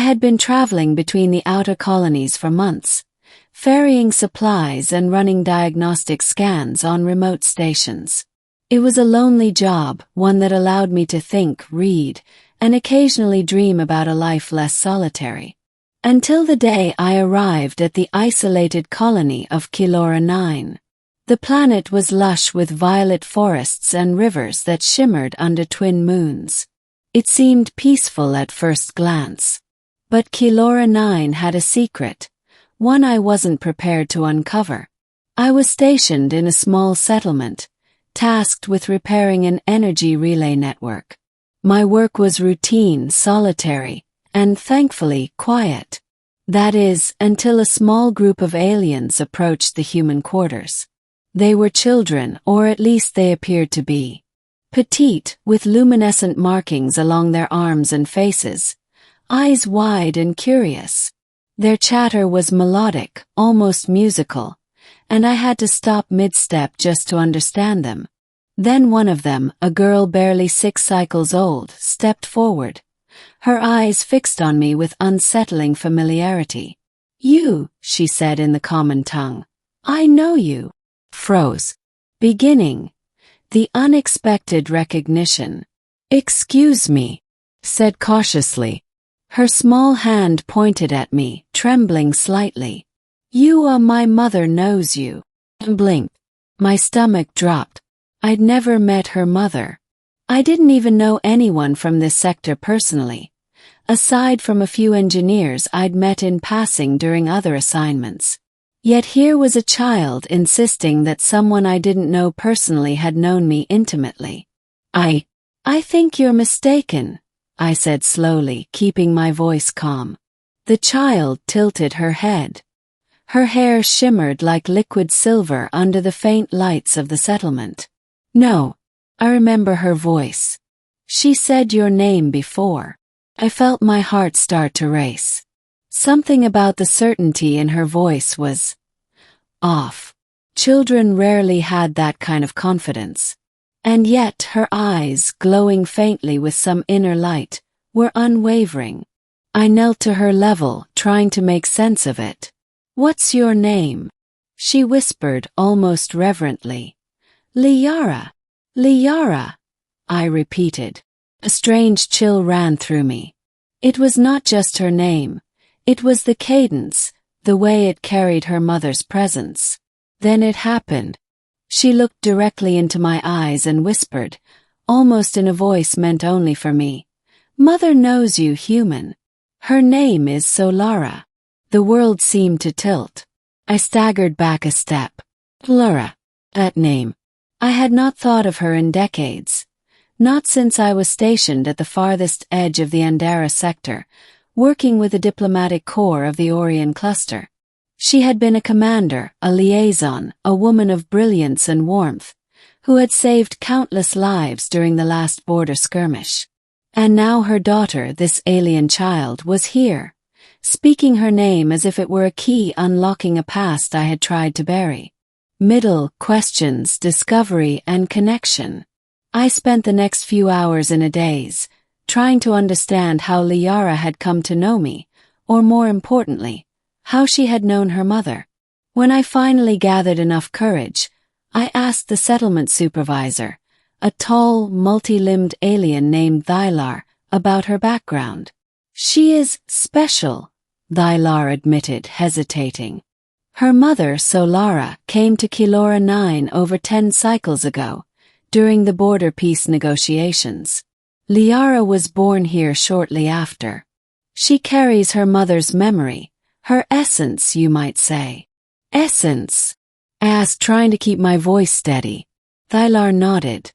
had been traveling between the outer colonies for months, ferrying supplies and running diagnostic scans on remote stations. It was a lonely job, one that allowed me to think, read, and occasionally dream about a life less solitary. Until the day I arrived at the isolated colony of Kilora 9. The planet was lush with violet forests and rivers that shimmered under twin moons. It seemed peaceful at first glance. But Kilora 9 had a secret, one I wasn't prepared to uncover. I was stationed in a small settlement, tasked with repairing an energy relay network. My work was routine, solitary, and thankfully quiet. That is, until a small group of aliens approached the human quarters. They were children, or at least they appeared to be. Petite, with luminescent markings along their arms and faces, eyes wide and curious. Their chatter was melodic, almost musical, and I had to stop mid-step just to understand them. Then one of them, a girl barely 6 cycles old, stepped forward, her eyes fixed on me with unsettling familiarity. "You," she said in the common tongue. "I know you." Froze. Beginning. The unexpected recognition. "Excuse me," said cautiously. Her small hand pointed at me, trembling slightly. My mother knows you." I blinked. My stomach dropped. I'd never met her mother. I didn't even know anyone from this sector personally, aside from a few engineers I'd met in passing during other assignments. Yet here was a child insisting that someone I didn't know personally had known me intimately. I think you're mistaken," I said slowly, keeping my voice calm. The child tilted her head. Her hair shimmered like liquid silver under the faint lights of the settlement. "No." I remember her voice. "She said your name before." I felt my heart start to race. Something about the certainty in her voice was off. Children rarely had that kind of confidence. And yet her eyes, glowing faintly with some inner light, were unwavering. I knelt to her level, trying to make sense of it. "What's your name?" she whispered almost reverently. "Liara. Liara," I repeated. A strange chill ran through me. It was not just her name. It was the cadence, the way it carried her mother's presence. Then it happened. She looked directly into my eyes and whispered, almost in a voice meant only for me, "Mother knows you, human. Her name is Solara." The world seemed to tilt. I staggered back a step. Lara. That name. I had not thought of her in decades. Not since I was stationed at the farthest edge of the Andara sector, working with the diplomatic corps of the Orion cluster. She had been a commander, a liaison, a woman of brilliance and warmth, who had saved countless lives during the last border skirmish. And now her daughter, this alien child, was here, speaking her name as if it were a key unlocking a past I had tried to bury. Middle, questions, discovery, and connection. I spent the next few hours in a daze, trying to understand how Liara had come to know me, or more importantly, how she had known her mother. When I finally gathered enough courage, I asked the settlement supervisor, a tall, multi-limbed alien named Thylar, about her background. "She is special," Thylar admitted, hesitating. Her mother, Solara, came to Kilora 9 over 10 cycles ago, during the border peace negotiations. Liara was born here shortly after. She carries her mother's memory, her essence, you might say. "Essence?" I asked, trying to keep my voice steady. Thylar nodded.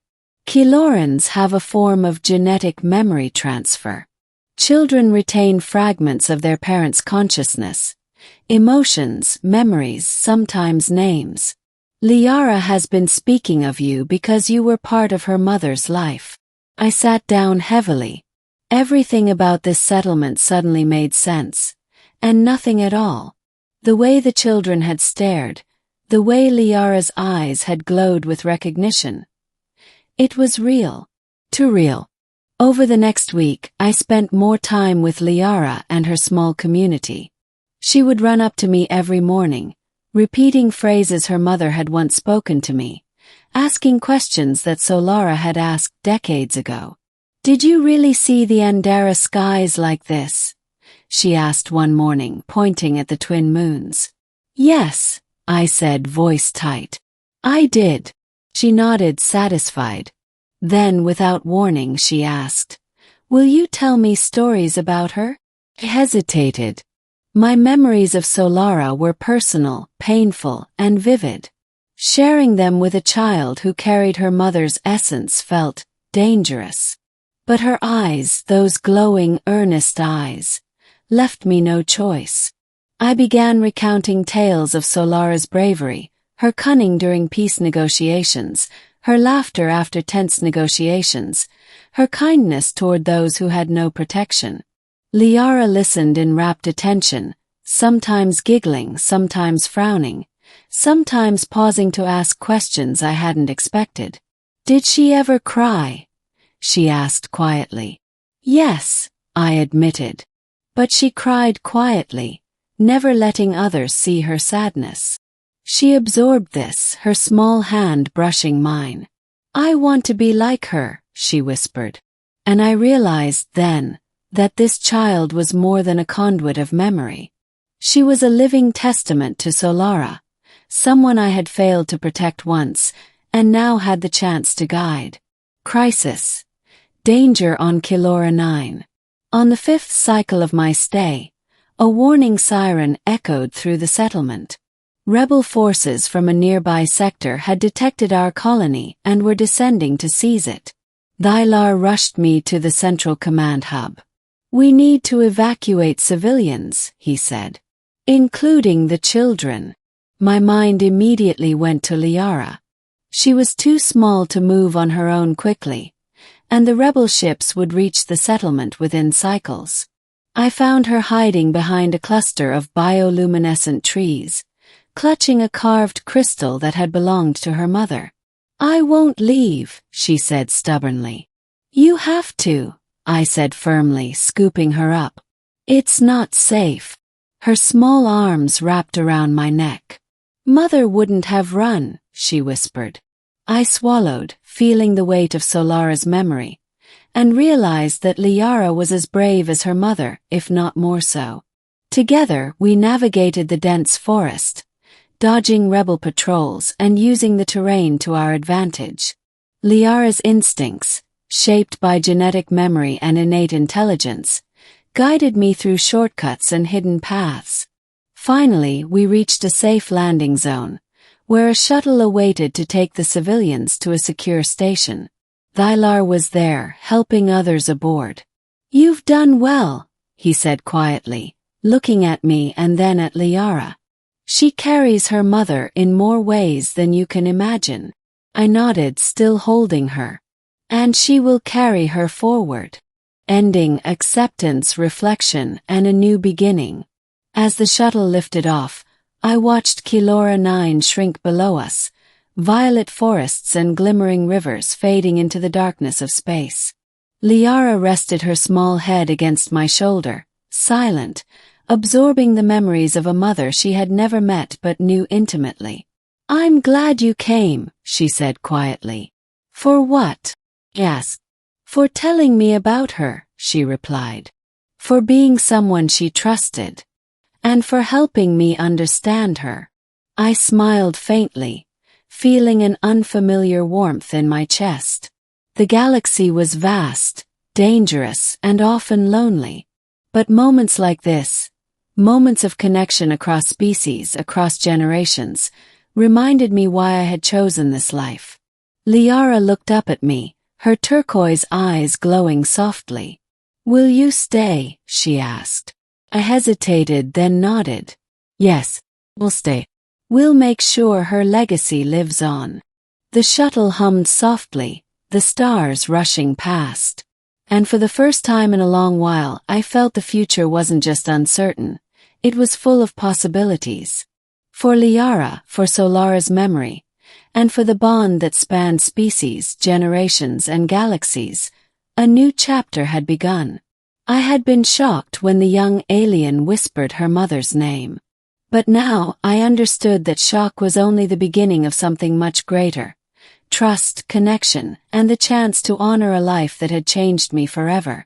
"Kilorans have a form of genetic memory transfer. Children retain fragments of their parents' consciousness, emotions, memories, sometimes names. Liara has been speaking of you because you were part of her mother's life." I sat down heavily. Everything about this settlement suddenly made sense, and nothing at all. The way the children had stared, the way Liara's eyes had glowed with recognition. It was real. Too real. Over the next week, I spent more time with Liara and her small community. She would run up to me every morning, repeating phrases her mother had once spoken to me, asking questions that Solara had asked decades ago. "Did you really see the Andara skies like this?" she asked one morning, pointing at the twin moons. "Yes," I said, voice tight. "I did." She nodded, satisfied. Then, without warning, she asked, "Will you tell me stories about her?" I hesitated. My memories of Solara were personal, painful, and vivid. Sharing them with a child who carried her mother's essence felt dangerous. But her eyes, those glowing, earnest eyes, left me no choice. I began recounting tales of Solara's bravery, her cunning during peace negotiations, her laughter after tense negotiations, her kindness toward those who had no protection. Liara listened in rapt attention, sometimes giggling, sometimes frowning, sometimes pausing to ask questions I hadn't expected. "Did she ever cry?" she asked quietly. "Yes," I admitted. But she cried quietly, never letting others see her sadness. She absorbed this, her small hand brushing mine. "I want to be like her," she whispered. And I realized then that this child was more than a conduit of memory. She was a living testament to Solara, someone I had failed to protect once, and now had the chance to guide. Crisis. Danger on Kilora 9. On the 5th cycle of my stay, a warning siren echoed through the settlement. Rebel forces from a nearby sector had detected our colony and were descending to seize it. Thylar rushed me to the central command hub. "We need to evacuate civilians," he said. "Including the children." My mind immediately went to Liara. She was too small to move on her own quickly, and the rebel ships would reach the settlement within cycles. I found her hiding behind a cluster of bioluminescent trees, clutching a carved crystal that had belonged to her mother. "I won't leave," she said stubbornly. "You have to," I said firmly, scooping her up. "It's not safe." Her small arms wrapped around my neck. "Mother wouldn't have run," she whispered. I swallowed, feeling the weight of Solara's memory, and realized that Liara was as brave as her mother, if not more so. Together, we navigated the dense forest, dodging rebel patrols and using the terrain to our advantage. Liara's instincts, shaped by genetic memory and innate intelligence, guided me through shortcuts and hidden paths. Finally, we reached a safe landing zone, where a shuttle awaited to take the civilians to a secure station. Thylar was there, helping others aboard. "You've done well," he said quietly, looking at me and then at Liara. "She carries her mother in more ways than you can imagine." I nodded, still holding her. "And she will carry her forward." Ending, acceptance, reflection, and a new beginning. As the shuttle lifted off, I watched Kilora 9 shrink below us, violet forests and glimmering rivers fading into the darkness of space. Liara rested her small head against my shoulder, silent, absorbing the memories of a mother she had never met but knew intimately. "I'm glad you came," she said quietly. "For what?" I asked. "For telling me about her," she replied. "For being someone she trusted. And for helping me understand her." I smiled faintly, feeling an unfamiliar warmth in my chest. The galaxy was vast, dangerous, and often lonely. But moments like this, moments of connection across species, across generations, reminded me why I had chosen this life. Liara looked up at me, her turquoise eyes glowing softly. "Will you stay?" she asked. I hesitated, then nodded. "Yes, we'll stay. We'll make sure her legacy lives on." The shuttle hummed softly, the stars rushing past. And for the first time in a long while, I felt the future wasn't just uncertain, it was full of possibilities. For Liara, for Solara's memory, and for the bond that spanned species, generations, and galaxies, A new chapter had begun. I had been shocked when the young alien whispered her mother's name. But now I understood that shock was only the beginning of something much greater. Trust, connection, and the chance to honor a life that had changed me forever.